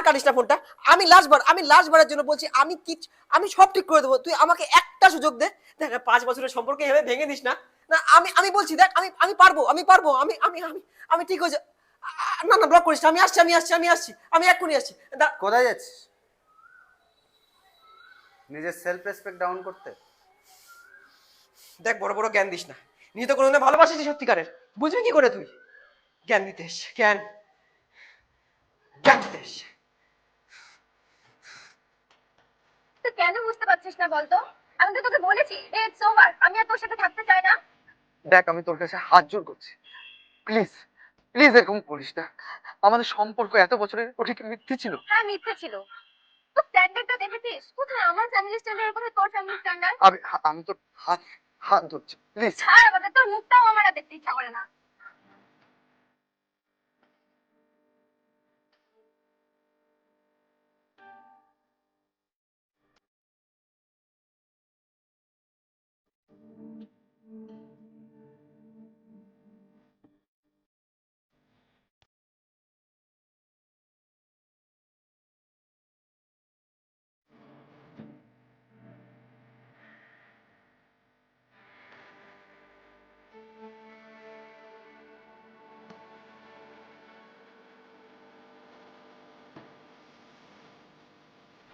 কাটিস না ফোনটা। আমি লাস্টবারের জন্য বলছি, আমি সব ঠিক করে দেবো, তুই আমাকে একটা সুযোগ দে। দেখ 5 বছরের সম্পর্ক এভাবে ভেঙে দিস না। না আমি আমি বলছি, দেখ আমি পারবো, আমি ঠিক হয়ে না না, ব্লক করিস না, আমি আসছি, আমি এক্ষুনি আসছি। কোথায় যাচ্ছিস? নিজের সেলফ রেসপেক্ট ডাউন করতে? দেখ বড় বড় জ্ঞান দিস না, নিজে তো কোনোদিন ভালোবাসিস সত্যিকারের, বুঝবি কি করে তুই? জ্ঞান দিতে এসছে, জ্ঞান জ্ঞান দিতে এসছে। তুই কেন বুঝতে পারছিস না বলতো? আমি তো তোকে বলেছি ইটস ওভার, আমি আর তোর সাথে থাকতে চাই না। দেখ আমি তোর কাছে হাত জোর করছি, প্লিজ প্লিজ এরকম করিস না। আমাদের সম্পর্ক এত বছরের, ওটা কি মিথ্যে ছিল? হ্যাঁ মিথ্যে ছিল। তোর স্ট্যান্ডার্ডটা দেখেছিস? কোথায় আমার ফ্যামিলি স্ট্যান্ডার্ড, কোথায় তোর ফ্যামিলি স্ট্যান্ডার্ড? আমি তোর হাত হাত ধরছি, প্লিজ। ছাড় আমাদের, তোর মুখটাও আমার আর দেখতে ইচ্ছা করে না।